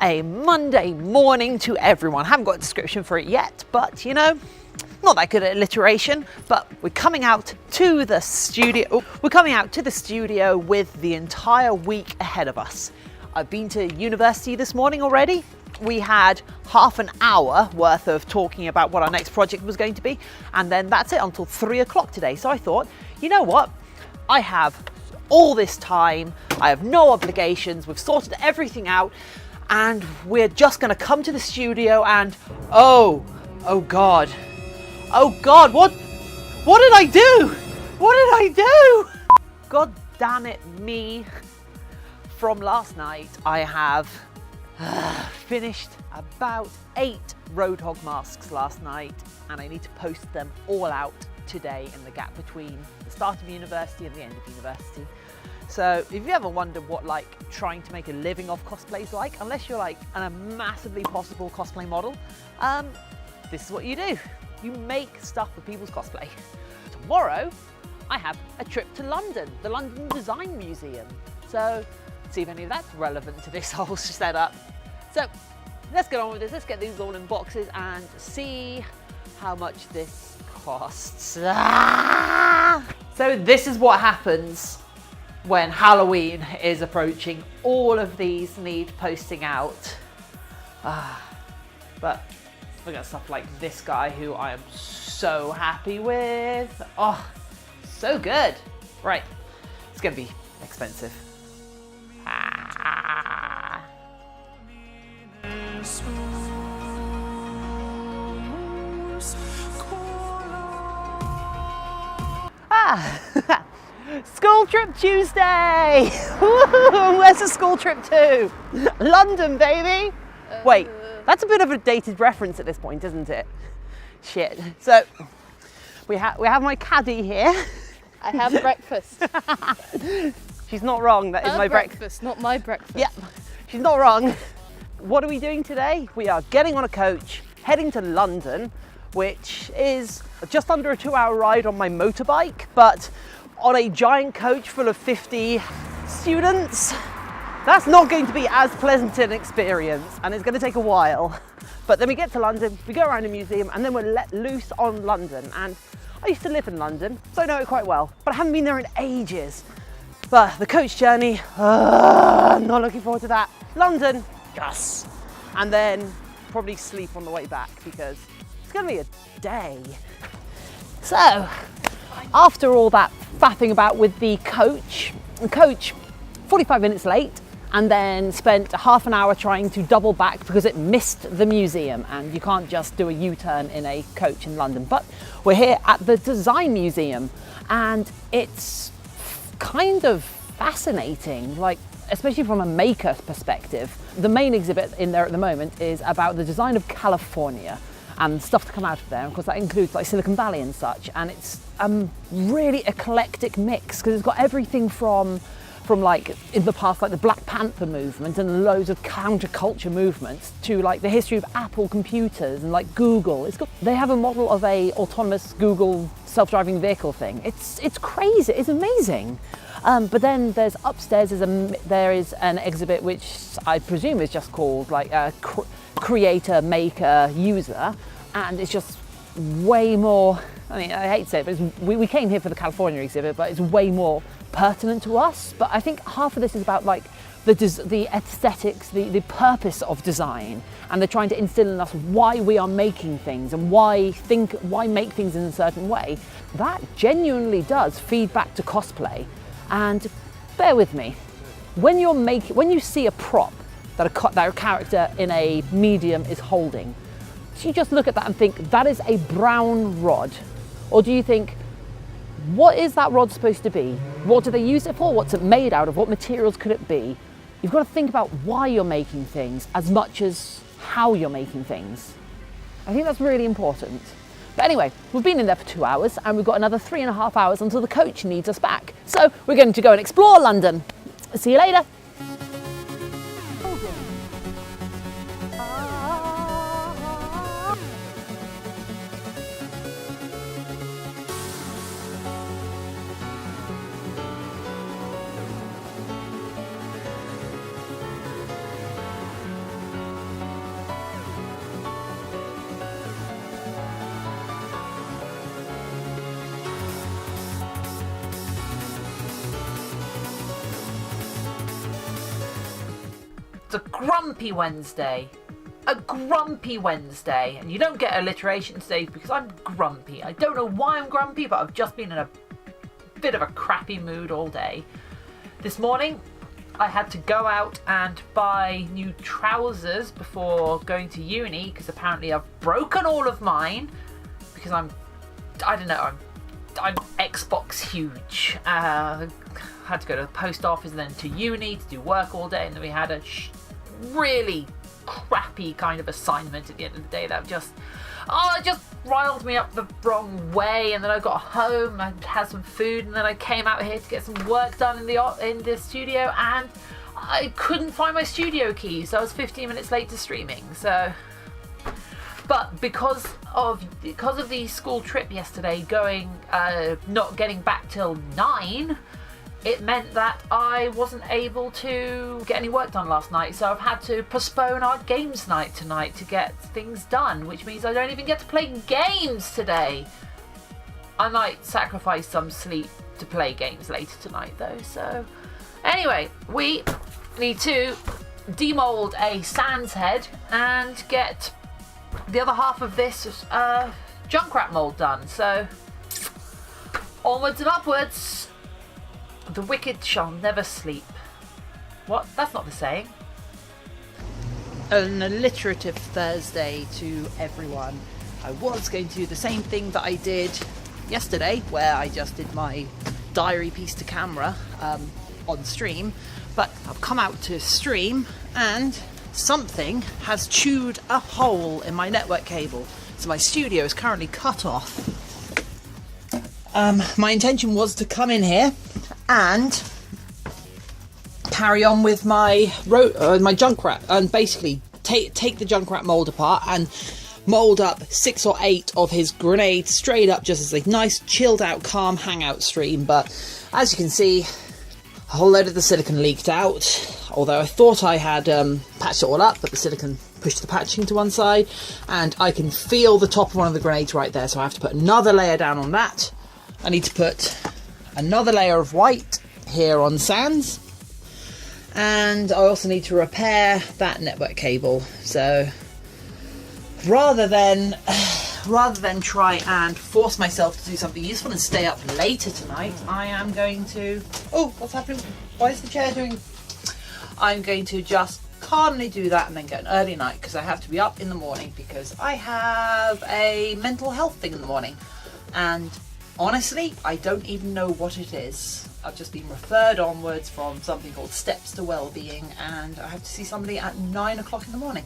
A Monday morning to everyone. Haven't got a description for it yet, but you know, not that good at alliteration, but we're coming out to the studio. We're coming out to the studio with the entire week ahead of us. I've been to university this morning already. We had half an hour worth of talking about what our next project was going to be, and then that's it until 3 o'clock today. So I thought, you know what? I have all this time, I have no obligations, we've sorted everything out, and we're just gonna come to the studio and, oh God, what did I do? What did I do? God damn it, me. From last night, I have finished about 8 Roadhog masks last night, and I need to post them all out today in the gap between the start of university and the end of university. So if you ever wondered what like trying to make a living off cosplay is like, unless you're like a massively possible cosplay model, this is what you do. You make stuff for people's cosplay. Tomorrow, I have a trip to London, the London Design Museum. So see if any of that's relevant to this whole setup. So let's get on with this. Let's get these all in boxes and see how much this costs. So this is what happens when Halloween is approaching. All of these need posting out. But we got stuff like this guy who I am so happy with. Oh, so good. Right, it's gonna be expensive. School trip Tuesday! Where's the school trip to? London, baby! Wait, that's a bit of a dated reference at this point, isn't it? Shit. So, we have my caddy here. I have breakfast. She's not wrong, that is my breakfast. Not my breakfast. Yeah, she's not wrong. What are we doing today? We are getting on a coach, heading to London, which is just under a 2-hour ride on my motorbike, but on a giant coach full of 50 students, that's not going to be as pleasant an experience, and it's going to take a while. But then we get to London, we go around the museum, and then we're let loose on London. And I used to live in London, so I know it quite well, but I haven't been there in ages. But the coach journey, I'm not looking forward to that. London, yes. And then probably sleep on the way back because it's going to be a day. So, after all that faffing about with the coach 45 minutes late, and then spent half an hour trying to double back because it missed the museum, and you can't just do a U-turn in a coach in London. But we're here at the Design Museum, and it's kind of fascinating, like especially from a maker perspective. The main exhibit in there at the moment is about the design of California and stuff to come out of there. Of course, that includes like Silicon Valley and such, and it's a really eclectic mix because it's got everything from like in the past, like the Black Panther movement and loads of counterculture movements, to like the history of Apple computers and like Google. They have a model of a autonomous Google self-driving vehicle thing. It's crazy. It's amazing. But then there's upstairs there is an exhibit which I presume is just called like a creator, maker, user, and it's just way more. I mean, I hate to say it, but we came here for the California exhibit, but it's way more pertinent to us. But I think half of this is about like the aesthetics, the purpose of design, and they're trying to instill in us why we are making things and why make things in a certain way. That genuinely does feed back to cosplay. And bear with me, when you see a prop that a character in a medium is holding, do you just look at that and think that is a brown rod? Or do you think, what is that rod supposed to be? What do they use it for? What's it made out of? What materials could it be? You've got to think about why you're making things as much as how you're making things. I think that's really important. But anyway, we've been in there for 2 hours, and we've got another 3.5 hours until the coach needs us back. So we're going to go and explore London. See you later. It's a grumpy Wednesday. A grumpy Wednesday. And you don't get alliteration today because I'm grumpy. I don't know why I'm grumpy, but I've just been in a bit of a crappy mood all day. This morning, I had to go out and buy new trousers before going to uni because apparently I've broken all of mine because I'm Xbox huge. Had to go to the post office and then to uni to do work all day, and then we had a really crappy kind of assignment at the end of the day that just it just riled me up the wrong way. And then I got home, I had some food, and then I came out here to get some work done in the studio, and I couldn't find my studio key, so I was 15 minutes late to streaming. So, but because of the school trip yesterday, not getting back till 9, it meant that I wasn't able to get any work done last night, so I've had to postpone our games night tonight to get things done, which means I don't even get to play games today. I might sacrifice some sleep to play games later tonight though. So anyway, we need to demold a sans head and get the other half of this Junkrat mold done. So onwards and upwards. The wicked shall never sleep. What? That's not the saying. An alliterative Thursday to everyone. I was going to do the same thing that I did yesterday, where I just did my diary piece to camera on stream, but I've come out to stream and something has chewed a hole in my network cable. So my studio is currently cut off. My intention was to come in here and carry on with my Junkrat and basically take the Junkrat mold apart and mold up 6 or 8 of his grenades straight up, just as a nice chilled out calm hangout stream. But as you can see, a whole load of the silicon leaked out, although I thought I had patched it all up, but the silicon pushed the patching to one side, and I can feel the top of one of the grenades right there, so I have to put another layer down on that. I need to put another layer of white here on sans, and I also need to repair that network cable. So rather than try and force myself to do something useful and stay up later tonight, I am going to... Oh, what's happening? Why is the chair doing... I'm going to just calmly do that and then get an early night, because I have to be up in the morning because I have a mental health thing in the morning. And honestly, I don't even know what it is. I've just been referred onwards from something called Steps to Wellbeing, and I have to see somebody at 9 o'clock in the morning.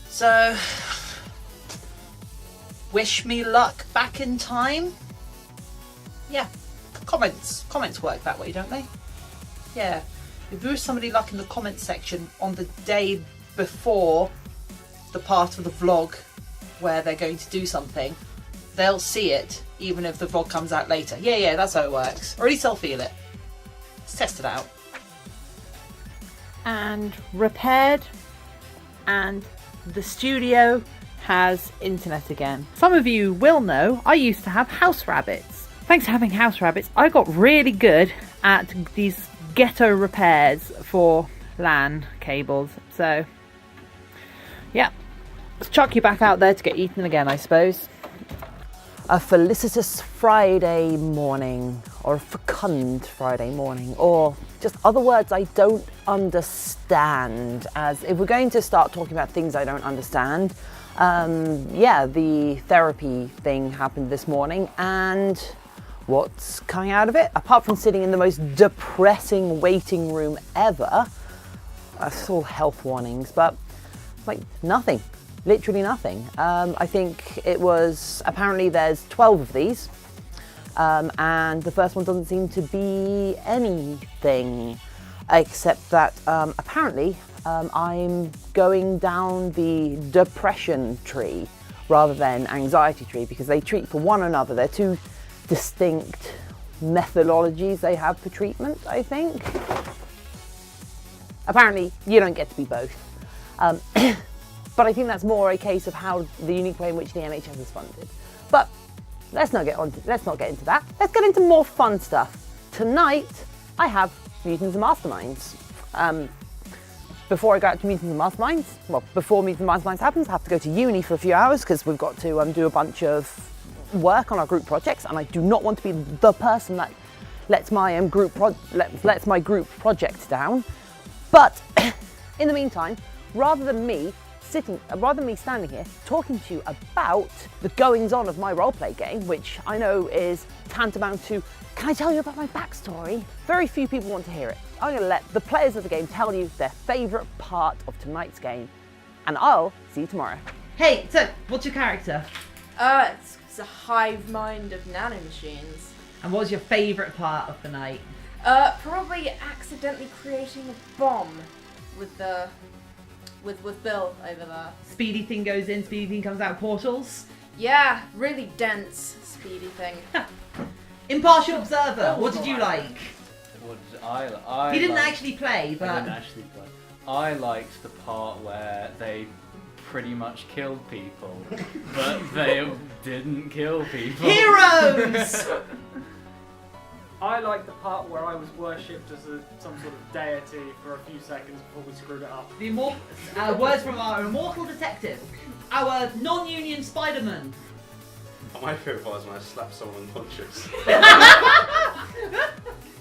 So, wish me luck back in time. Yeah, comments work that way, don't they? Yeah, if you wish somebody luck in the comments section on the day before the part of the vlog where they're going to do something, they'll see it even if the vlog comes out later. Yeah, that's how it works. Or at least they'll feel it. Let's test it out. And repaired, and the studio has internet again. Some of you will know I used to have house rabbits. Thanks to having house rabbits, I got really good at these ghetto repairs for LAN cables. So yeah, let's chuck you back out there to get eaten again, I suppose. A felicitous Friday morning, or a fecund Friday morning, or just other words I don't understand. As if we're going to start talking about things I don't understand, yeah, the therapy thing happened this morning, and what's coming out of it? Apart from sitting in the most depressing waiting room ever, I saw health warnings, but like nothing. Literally nothing. I think it was, apparently there's 12 of these, and the first one doesn't seem to be anything, except that apparently I'm going down the depression tree rather than anxiety tree, because they treat for one another. They're two distinct methodologies they have for treatment, I think. Apparently you don't get to be both. But I think that's more a case of how the unique way in which the NHS is funded. But let's not get into that. Let's get into more fun stuff. Tonight, I have Mutants and Masterminds. before I go out to meetings and masterminds, well, before meetings and masterminds happens, I have to go to uni for a few hours because we've got to do a bunch of work on our group projects, and I do not want to be the person that lets my group project down. But in the meantime, rather than me standing here talking to you about the goings on of my roleplay game, which I know is tantamount to, can I tell you about my backstory? Very few people want to hear it. I'm going to let the players of the game tell you their favourite part of tonight's game, and I'll see you tomorrow. Hey, so what's your character? It's a hive mind of nanomachines. And what was your favourite part of the night? Probably accidentally creating a bomb with Bill over there. Speedy thing goes in, speedy thing comes out portals. Yeah, really dense speedy thing. Impartial observer, what did you like? What did I He didn't actually play, but... I didn't actually play. I liked the part where they pretty much killed people, but they didn't kill people. Heroes! I like the part where I was worshipped as some sort of deity for a few seconds before we screwed it up. The words from our immortal detective, our non-union Spider-Man. My favourite part is when I slap someone unconscious.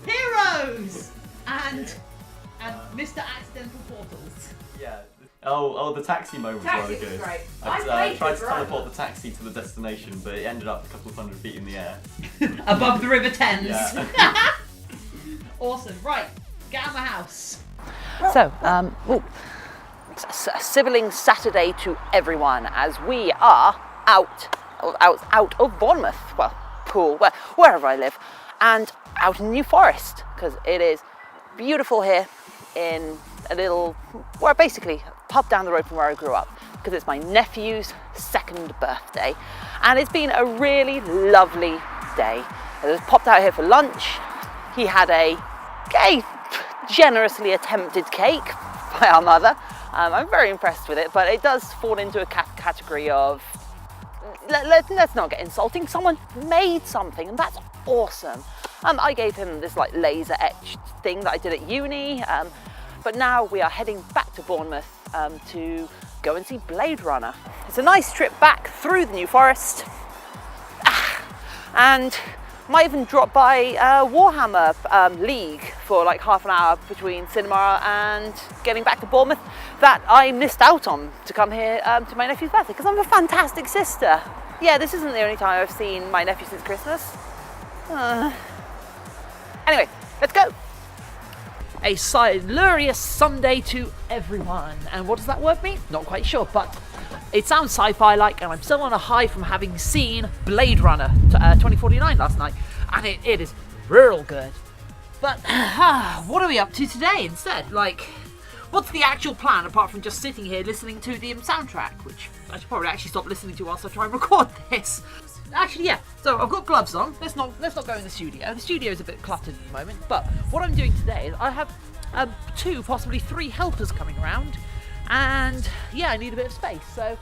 Heroes! And Mr. Accidental Portals. Yeah. Oh, the taxi moment was really Taxi's good. great. I tried to teleport the taxi to the destination, but it ended up a couple of hundred feet in the air. Above the River Thames. Yeah. Awesome. Right, get out of my house. So, sibling Saturday to everyone as we are out of Bournemouth, well, Poole, wherever I live, and out in the New Forest because it is beautiful here in a little, well, basically pub down the road from where I grew up because it's my nephew's 2nd birthday and it's been a really lovely day. I just popped out here for lunch. He had a generously attempted cake by our mother. I'm very impressed with it, but it does fall into a category of let's not get insulting. Someone made something and that's awesome. I gave him this like laser etched thing that I did at uni, but now we are heading back to Bournemouth to go and see Blade Runner. It's a nice trip back through the New Forest, and might even drop by Warhammer League for like half an hour between cinema and getting back to Bournemouth that I missed out on to come here to my nephew's birthday because I'm a fantastic sister. Yeah, this isn't the only time I've seen my nephew since Christmas. Anyway, let's go. A silurious Sunday to everyone. And what does that word mean? Not quite sure, but it sounds sci-fi like, and I'm still on a high from having seen Blade Runner 2049 last night, and it is real good. But what are we up to today instead? Like, what's the actual plan apart from just sitting here listening to the soundtrack, which I should probably actually stop listening to whilst I try and record this. Actually, yeah. So I've got gloves on. Let's not go in the studio. The studio is a bit cluttered at the moment. But what I'm doing today is I have 2, possibly 3 helpers coming around, and yeah, I need a bit of space. So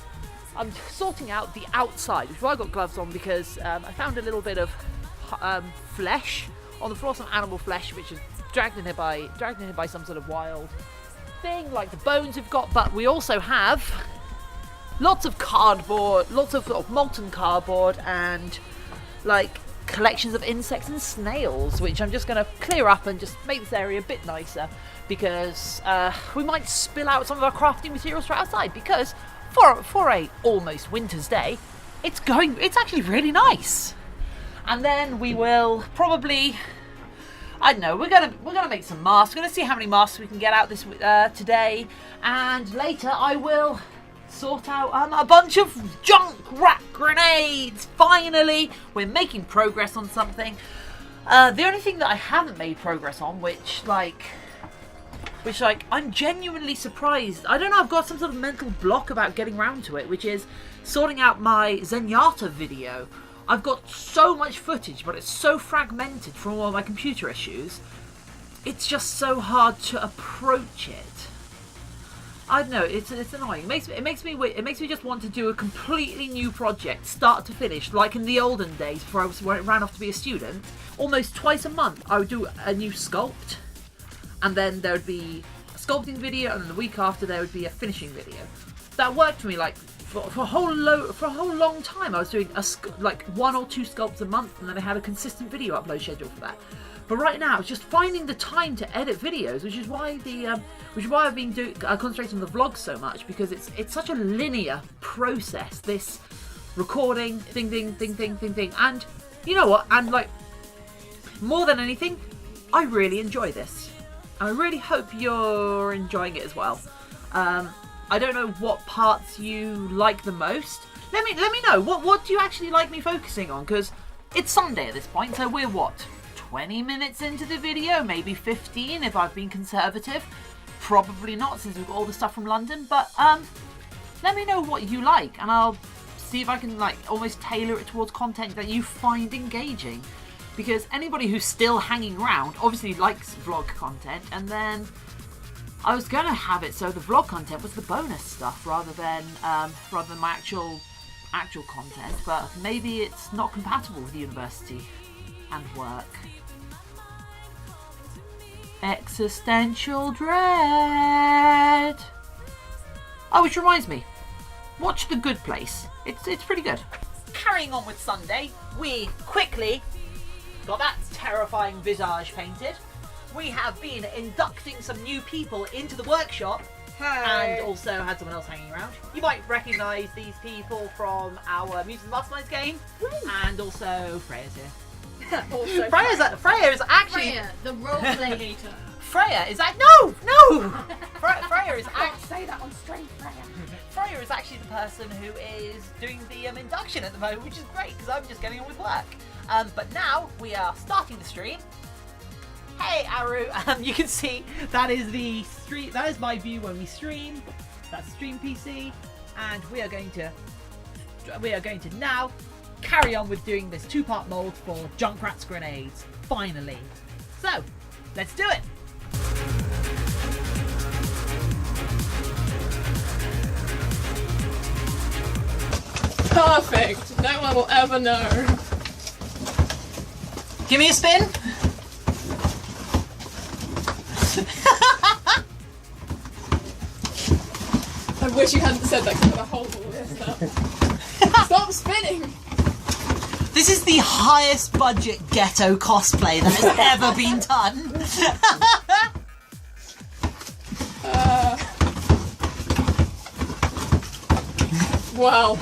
I'm sorting out the outside, which is why I got gloves on because I found a little bit of flesh on the floor, some animal flesh, which is dragged in here by some sort of wild thing, like the bones we've got. But we also have lots of cardboard, lots of molten cardboard, and like collections of insects and snails, which I'm just going to clear up and just make this area a bit nicer because we might spill out some of our crafting materials for outside because for a almost winter's day, it's actually really nice. And then we will probably, I don't know, we're gonna make some masks. We're gonna see how many masks we can get out this today, and later I will sort out a bunch of junk rat grenades. Finally, we're making progress on something. The only thing that I haven't made progress on, which I'm genuinely surprised. I don't know, I've got some sort of mental block about getting around to it, which is sorting out my Zenyatta video. I've got so much footage, but it's so fragmented from all my computer issues. It's just so hard to approach it. I don't know. It's annoying. It makes me just want to do a completely new project, start to finish, like in the olden days before I ran off to be a student. Almost twice a month, I would do a new sculpt, and then there would be sculpting video, and then the week after there would be a finishing video. That worked for me like for a whole long time. I was doing like 1 or 2 sculpts a month, and then I had a consistent video upload schedule for that. But right now, it's just finding the time to edit videos, which is why I've been concentrating on the vlogs so much, because it's such a linear process. This recording, thing, and you know what? And like more than anything, I really enjoy this. I really hope you're enjoying it as well. I don't know what parts you like the most. Let me know. What do you actually like me focusing on? Because it's Sunday at this point, so we're what? 20 minutes into the video, maybe 15 if I've been conservative. Probably not, since we've got all the stuff from London, but let me know what you like, and I'll see if I can like almost tailor it towards content that you find engaging, because anybody who's still hanging around obviously likes vlog content, and then I was gonna have it so the vlog content was the bonus stuff rather than my actual content, but maybe it's not compatible with university and work. Existential dread. Oh, which reminds me, watch The Good Place. It's pretty good. Carrying on with Sunday, we quickly got that terrifying visage painted. We have been inducting some new people into the workshop. Hey. And also had someone else hanging around. You might recognise these people from our Mutant Masterminds game. And also Freya's here. Also, Freya is actually Freya, the roleplay hater. Freya is Freya is actually Say that on stream, Freya. Freya is actually the person who is doing the induction at the moment, which is great because I'm just getting on with work. But now we are starting the stream. Hey Aru, you can see that is the stream. That is my view when we stream. That's Stream PC, and we are going to now carry on with doing this 2-part mold for Junkrat's grenades. Finally, so let's do it. Perfect. No one will ever know. Give me a spin. I wish you hadn't said that because I'm gonna hold all this stuff. Stop spinning. This is the highest budget ghetto cosplay that has ever been done. Wow.